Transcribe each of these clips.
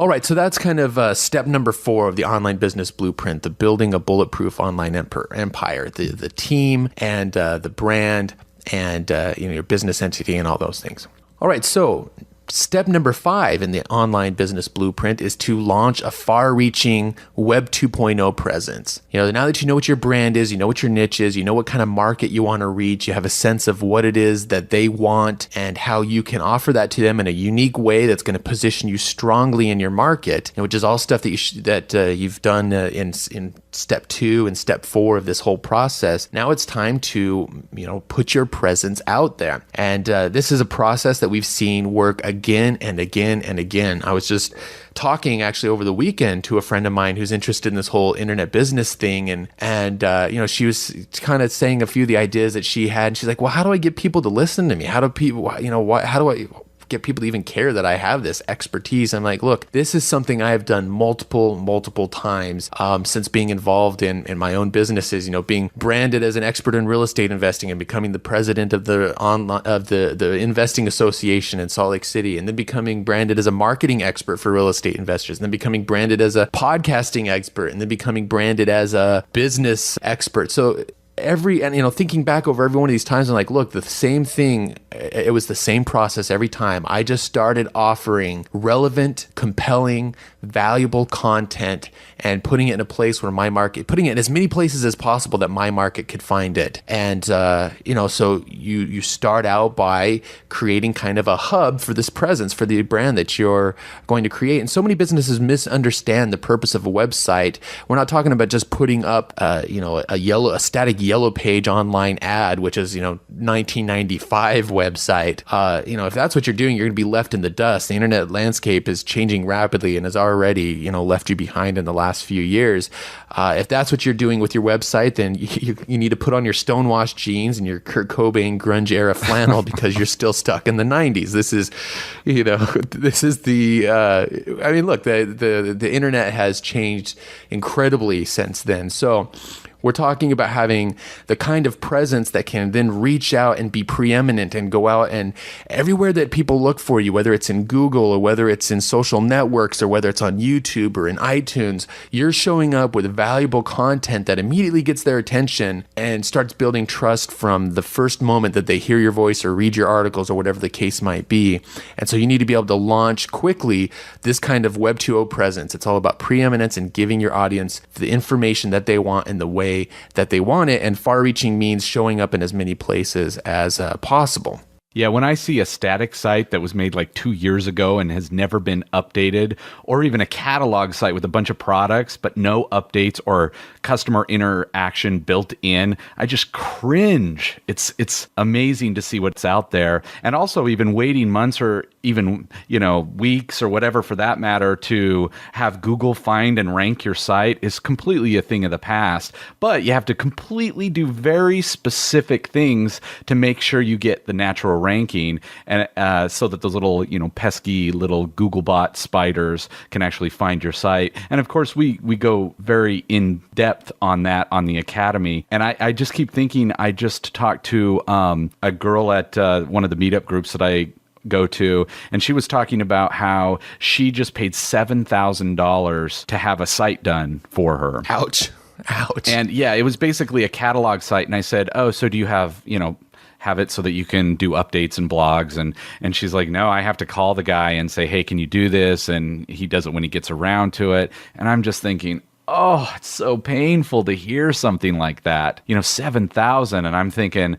All right, so that's kind of step number 4 of the online business blueprint, the building a bulletproof online empire, the team and the brand and your business entity and all those things. All right, so step number 5 in the online business blueprint is to launch a far-reaching Web 2.0 presence. Now that you know what your brand is, you know what your niche is, you know what kind of market you want to reach, you have a sense of what it is that they want and how you can offer that to them in a unique way that's going to position you strongly in your market, which is all stuff that you've done in step 2 and step 4 of this whole process. Now it's time to put your presence out there, and this is a process that we've seen work again and again and again. I was just talking actually over the weekend to a friend of mine who's interested in this whole internet business thing, and she was kind of saying a few of the ideas that she had. And she's like, "Well, how do I get people to listen to me? How do people, how do I get people to even care that I have this expertise?" I'm like, look, this is something I have done multiple times since being involved in my own businesses, being branded as an expert in real estate investing and becoming the president of the investing association in Salt Lake City, and then becoming branded as a marketing expert for real estate investors, and then becoming branded as a podcasting expert, and then becoming branded as a business expert. So thinking back over every one of these times, I'm like, look, the same thing, it was the same process every time. I just started offering relevant, compelling, valuable content and putting it in a place where putting it in as many places as possible that my market could find it. And, so you start out by creating kind of a hub for this presence, for the brand that you're going to create. And so many businesses misunderstand the purpose of a website. We're not talking about just putting up, a static yellow page online ad, which is 1995 website. If that's what you're doing, you're going to be left in the dust. The internet landscape is changing rapidly and has already left you behind in the last few years. If that's what you're doing with your website, then you need to put on your stonewashed jeans and your Kurt Cobain grunge era flannel because you're still stuck in the 90s. This is the internet has changed incredibly since then. So we're talking about having the kind of presence that can then reach out and be preeminent and go out and everywhere that people look for you, whether it's in Google or whether it's in social networks or whether it's on YouTube or in iTunes, you're showing up with valuable content that immediately gets their attention and starts building trust from the first moment that they hear your voice or read your articles or whatever the case might be. And so you need to be able to launch quickly this kind of Web 2.0 presence. It's all about preeminence and giving your audience the information that they want in the way that they want it, and far-reaching means showing up in as many places as possible. Yeah, when I see a static site that was made like 2 years ago and has never been updated, or even a catalog site with a bunch of products but no updates or customer interaction built in, I just cringe. It's amazing to see what's out there. And also even waiting months or even, weeks or whatever for that matter to have Google find and rank your site is completely a thing of the past. But you have to completely do very specific things to make sure you get the natural ranking, and so that those little, pesky little Googlebot spiders can actually find your site. And of course, we go very in depth on that on the Academy. And I just keep thinking, I just talked to a girl at one of the meetup groups that I go to, and she was talking about how she just paid $7,000 to have a site done for her. Ouch. And yeah, it was basically a catalog site. And I said, oh, so do you have it so that you can do updates and blogs? And she's like, no, I have to call the guy and say, hey, can you do this? And he does it when he gets around to it. And I'm just thinking, oh, it's so painful to hear something like that. $7,000. And I'm thinking,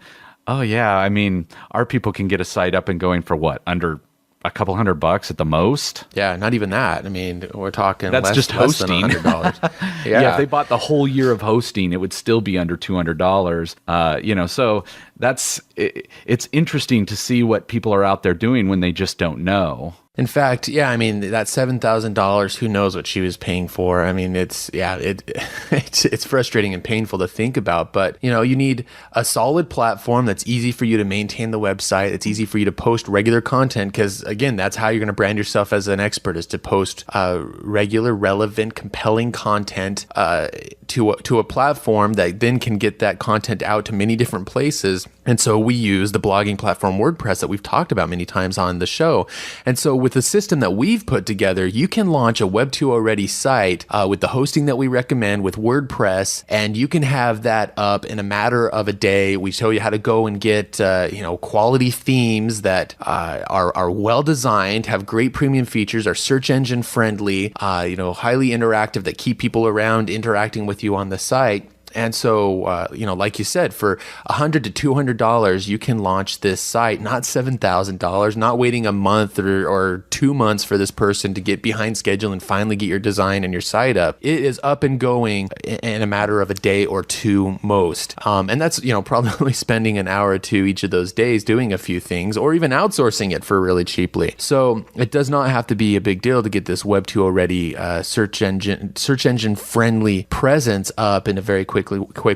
oh yeah, I mean, our people can get a site up and going for what? Under a couple $100 at the most. Yeah, not even that. I mean, we're talking that's just hosting. Less than $100. Yeah, if they bought the whole year of hosting, it would still be under $200. So it's interesting to see what people are out there doing when they just don't know. In fact, yeah, I mean, that $7,000, who knows what she was paying for? I mean, it's frustrating and painful to think about, but you need a solid platform that's easy for you to maintain the website. It's easy for you to post regular content, because again, that's how you're going to brand yourself as an expert, is to post regular, relevant, compelling content to a platform that then can get that content out to many different places. And so we use the blogging platform WordPress that we've talked about many times on the show. And so with the system that we've put together, you can launch a Web 2.0 ready site with the hosting that we recommend with WordPress, and you can have that up in a matter of a day. We show you how to go and get quality themes that are well designed, have great premium features, are search engine friendly, highly interactive, that keep people around interacting with you on the site. And so, like you said, for $100 to $200, you can launch this site, not $7,000, not waiting a month or 2 months for this person to get behind schedule and finally get your design and your site up. It is up and going in a matter of a day or two most. And that's, probably spending an hour or two each of those days doing a few things, or even outsourcing it for really cheaply. So it does not have to be a big deal to get this Web 2.0 ready search engine friendly presence up in a very quick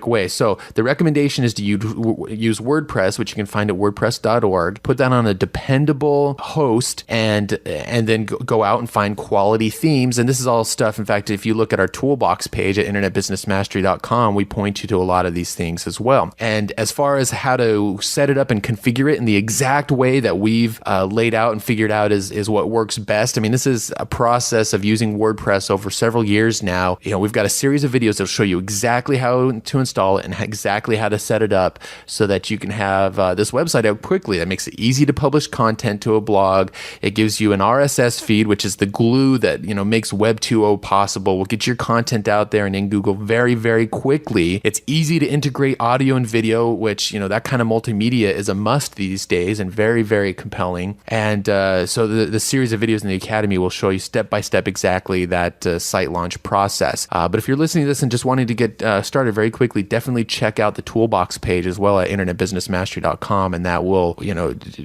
way. So the recommendation is to use WordPress, which you can find at wordpress.org. Put that on a dependable host, and then go out and find quality themes. And this is all stuff. In fact, if you look at our toolbox page at internetbusinessmastery.com, we point you to a lot of these things as well. And as far as how to set it up and configure it in the exact way that we've laid out and figured out is what works best. I mean, this is a process of using WordPress over several years now. We've got a series of videos that'll show you exactly how to install it and exactly how to set it up so that you can have this website out quickly. That makes it easy to publish content to a blog. It gives you an RSS feed, which is the glue that makes Web 2.0 possible. We'll get your content out there and in Google very, very quickly. It's easy to integrate audio and video, which that kind of multimedia is a must these days, and very, very compelling. And so the series of videos in the Academy will show you step by step exactly that site launch process. But if you're listening to this and just wanting to get started very quickly, definitely check out the toolbox page as well at internetbusinessmastery.com, and that will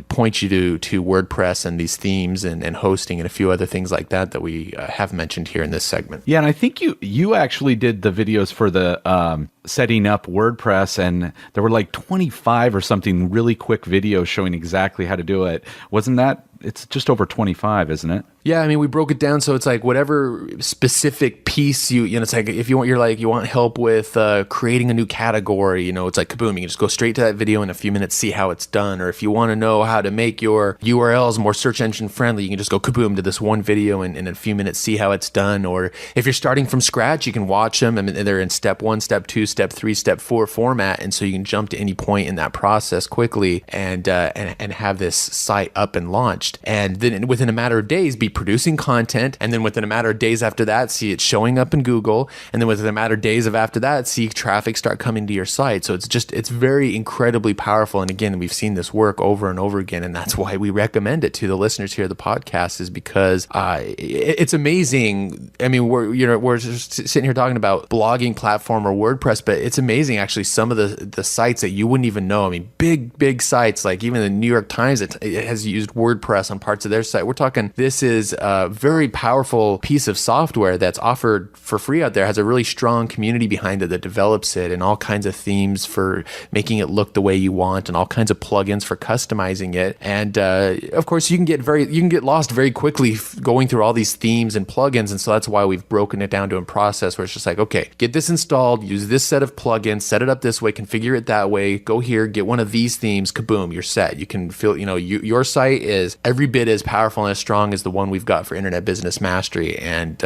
point you to WordPress and these themes and hosting and a few other things like that we have mentioned here in this segment. Yeah, and I think you actually did the videos for the setting up WordPress, and there were like 25 or something really quick videos showing exactly how to do it. Wasn't that? It's just over 25, isn't it? Yeah, I mean, we broke it down so it's like whatever specific piece it's like if you want help with creating a new category, it's like kaboom, you can just go straight to that video in a few minutes, see how it's done. Or if you want to know how to make your URLs more search engine friendly, you can just go kaboom to this one video and in a few minutes see how it's done. Or if you're starting from scratch, you can watch them. I mean, they're in step 1, step 2, step 3, step 4 format, and so you can jump to any point in that process quickly and have this site up and launched. And then within a matter of days, be producing content, and then within a matter of days after that, see it showing up in Google, and then within a matter of days after that, see traffic start coming to your site. So it's very incredibly powerful. And again, we've seen this work over and over again, and that's why we recommend it to the listeners here of the podcast, is because it's amazing. I mean, we're just sitting here talking about blogging platform or WordPress, but it's amazing actually some of the sites that you wouldn't even know. I mean, big sites like even the New York Times, it has used WordPress on parts of their site. We're talking, this is a very powerful piece of software that's offered for free out there, has a really strong community behind it that develops it, and all kinds of themes for making it look the way you want, and all kinds of plugins for customizing it. And of course, you can get lost very quickly going through all these themes and plugins. And so that's why we've broken it down to a process where it's just like, okay, get this installed, use this set of plugins, set it up this way, configure it that way, go here, get one of these themes, kaboom, you're set. You can feel, your site is every bit as powerful and as strong as the one we've got for Internet Business Mastery, and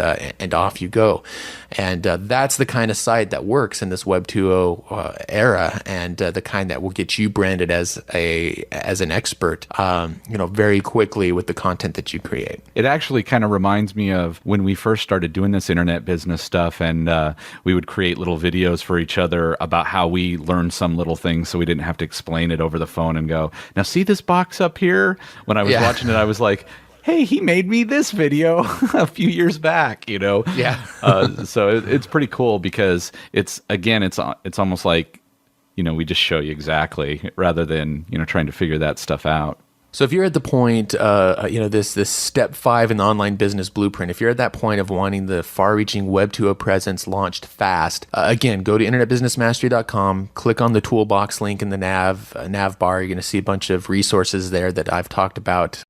off you go. And that's the kind of site that works in this Web 2.0 era, and the kind that will get you branded as an expert, very quickly with the content that you create. It actually kind of reminds me of when we first started doing this internet business stuff, and we would create little videos for each other about how we learned some little things, so we didn't have to explain it over the phone and go, now see this box up here? When I was watching it, I was like, hey, he made me this video a few years back, Yeah. So it's pretty cool because it's almost like, we just show you exactly rather than, trying to figure that stuff out. So if you're at the point, this step 5 in the online business blueprint, if you're at that point of wanting the far-reaching Web 2.0 presence launched fast, again, go to internetbusinessmastery.com, click on the toolbox link in the nav bar. You're going to see a bunch of resources there that I've talked about